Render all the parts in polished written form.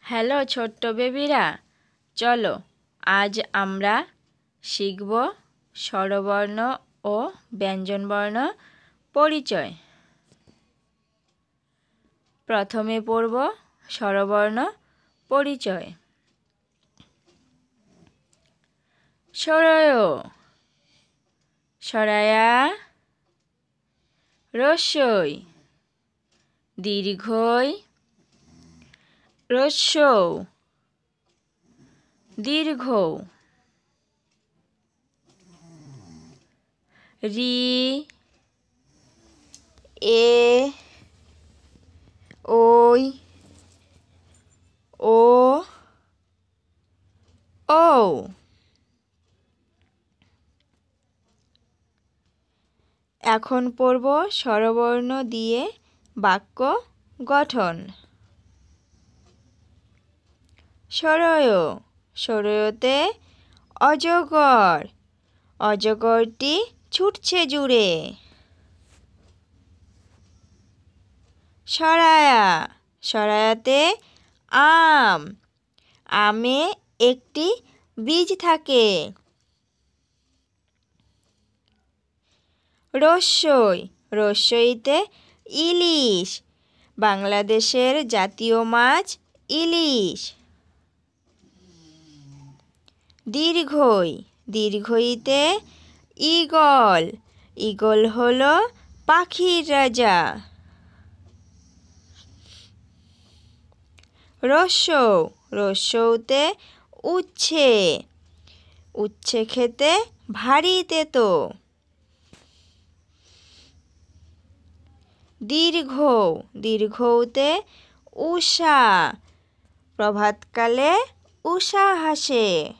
Hello ছোট্ট বেবিরা, চলো আজ আমরা শিখব স্বরবর্ণ ও ব্যঞ্জনবর্ণ পরিচয়। প্রথমে পড়ব স্বরবর্ণ পরিচয়। স্বরয়, সরায়া, রস্যই, দীর্ঘই, রস্যৌ, দীর্ঘ, রি, এ, ওই, ও, ও। এখন পড়ব স্বরবর্ণ দিয়ে বাক্য গঠন। সরয়, সরয়তে অজগর, অজগরটি ছুটছে জুড়ে। সরায়া, সরায়াতে আম, আমে একটি বীজ থাকে। রস্যই, রস্যইতে ইলিশ, বাংলাদেশের জাতীয় মাছ ইলিশ। দীর্ঘই, দীর্ঘইতে ঈগল, ঈগল হলো পাখির রাজা। রস্যৌ, রস্যৌতে উচ্ছে, উচ্ছে খেতে ভারী তেতো। দীর্ঘ, দীর্ঘৌতে উষা, প্রভাতকালে উষা হাসে।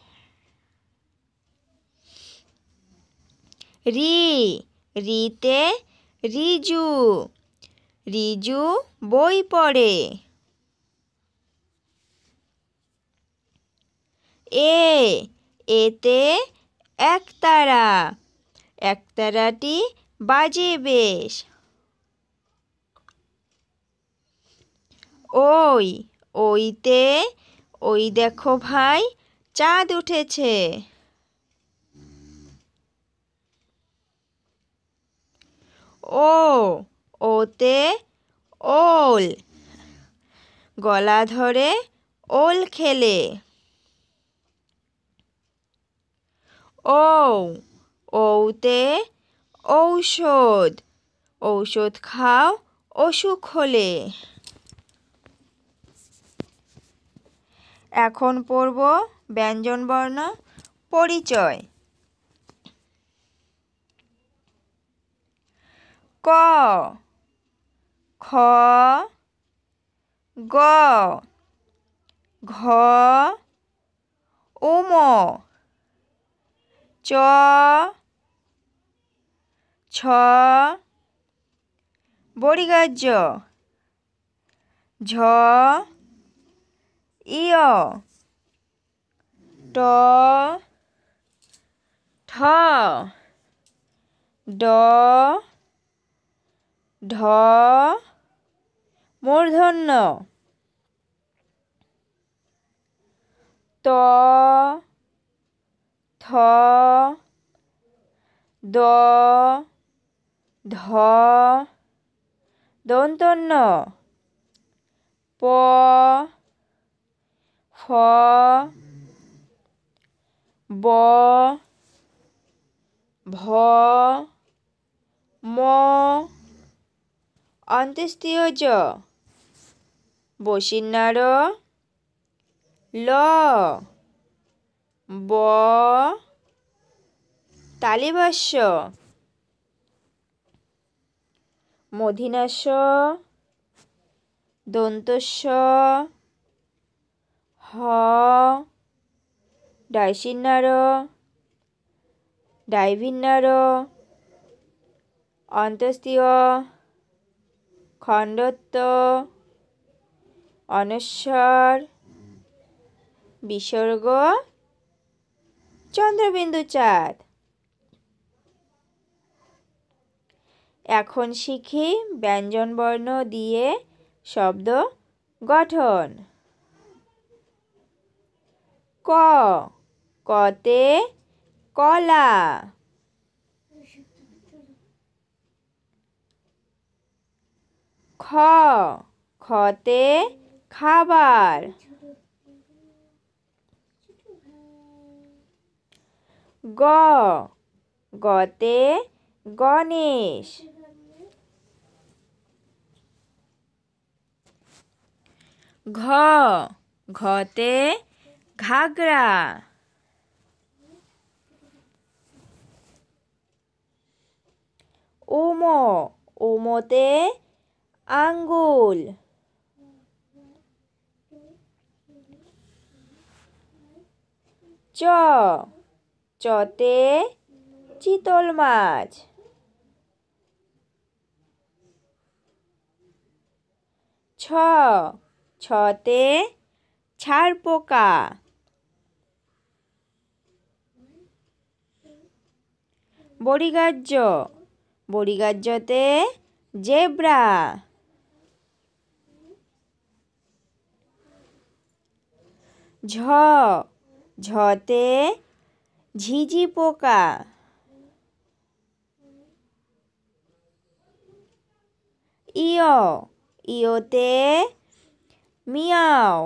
রি, রিতে রিজু, রিজু বই পড়ে। এ, এতে একতারা, একতারাটি বাজে বেশ। ওই, ওইতে ওই দেখো ভাই চাঁদ উঠেছে। ও, ওতে ওল, গলা ধরে ওল খেলে। ও, ওতে ঔষধ, ঔষধ খাও অসুখ হলে। এখন পড়ব ব্যঞ্জনবর্ণ পরিচয়। ক, খ, গ, ঘ, উম, চ, ছ, বর্গীয় ঝ, ইয়, ট, ঠ, ড, ঢ, মূর্ধন্য ত, থ, দ, ধ, দন্তন্য প, ফ, ব, ভ, ম, অন্ত্যেষ্টিয় জ, বসিন্যার ল, ব, তালিভাষ্য মূর্ধন্যাস্য, দন্তস্য, হ, ডাইশিন্যার, ডাইভিন্যার, অন্ত্যেষ্টিয়, খণ্ডত্ব, অনস্বর, বিসর্গ, চন্দ্রবিন্দু চাঁদ। এখন শিখি ব্যঞ্জনবর্ণ দিয়ে শব্দ গঠন। ক কতে কলা। খ খতে খাবার। গ গতে গণেশ। ঘ ঘতে ঘাগরা। উম উমতে আঙ্গুল। চ চতে চিতল মাছ। ছ ছতে ছারপোকা। বড়িগাহ্য বড়িগাহ্যতে জেব্রা। ঝ ঝতে ঝিঝি পোকা। ইয় ইয়তে মিয়াও।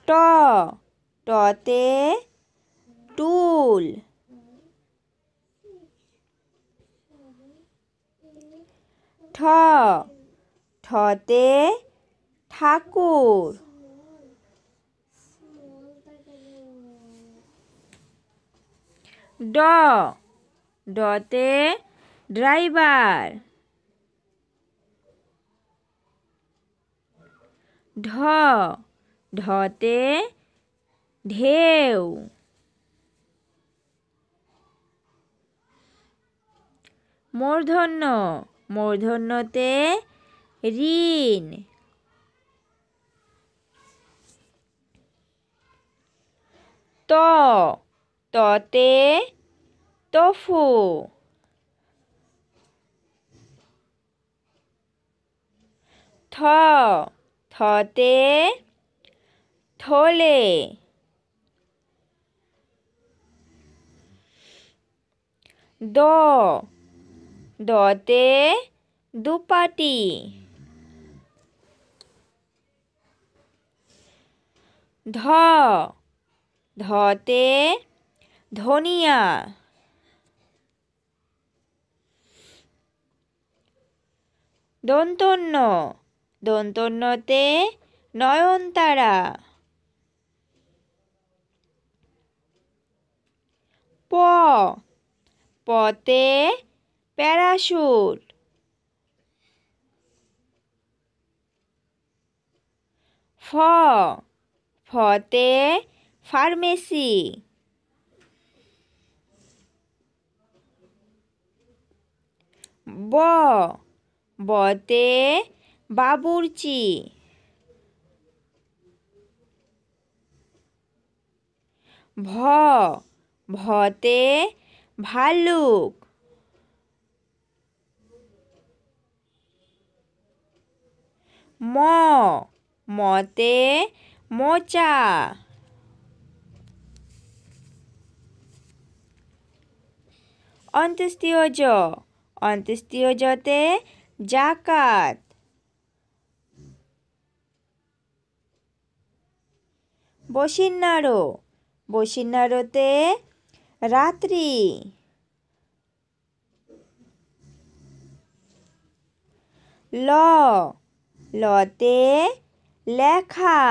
ট টতে টুল। ঠ ঠতে ঠাকুর। ড ডতে ড্রাইভার। ঢ ঢতে ঢেউ। মূর্ধন্য মূর্ধন্যতে ঋণ। ত ততে তফু। থ থতে থলে। দ দতে দুপাটি। ধ ধতে ধনিয়া। দন্তন্য দন্তন্যতে নয়নতারা। প পতে প্যারাশুট। ফ ফতে ফার্মেসি। ব বতে বাবুর্চি। ভ ভতে ভাল্লুক। ম মতে মোচা। অন্ত্যেষ্টিয় জ অন্ত্যেষ্টিয় জতে জাকাত। বসিন্যার বসিন্যারতে রাত্রি। ল লতে লেখা।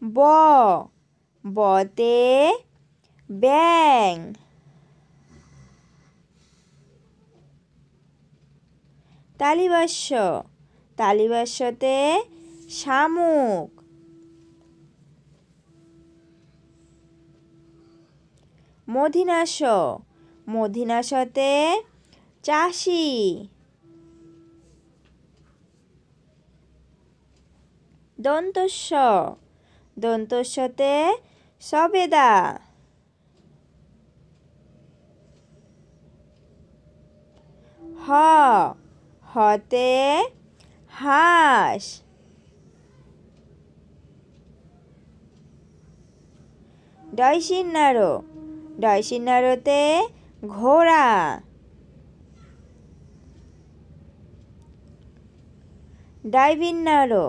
ব বতে ব্যাঙ। তালিবাস্য তালিবাস্যতে শামুক। মধিনাস মধিনাসতে চাষি। দন্তস্ব দন্তস্বতে সবেদা। হ হতে হাঁস। ডয়সিন্নারো ডয়সিন্নারোতে ঘোড়া। ডাইভিন্নারো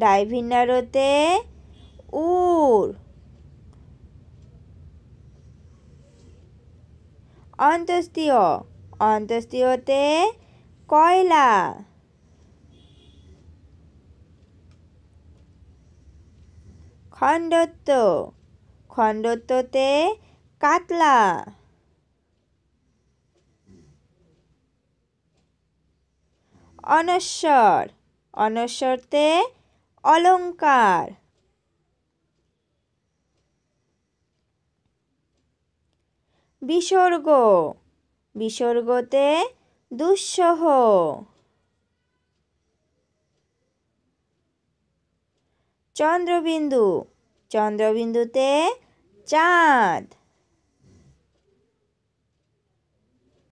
ডাইভিন্নারোতে উট। অন্ত্যেষ্টিয় অন্ত্যেষ্টিয়তে কয়লা। খণ্ডত্ব খণ্ডত্বতে কাতলা। অনস্বর অনস্বরতে অলংকার। বিসর্গ বিসর্গতে দুঃসহ। চন্দ্রবিন্দু চন্দ্রবিন্দুতে চাঁদ।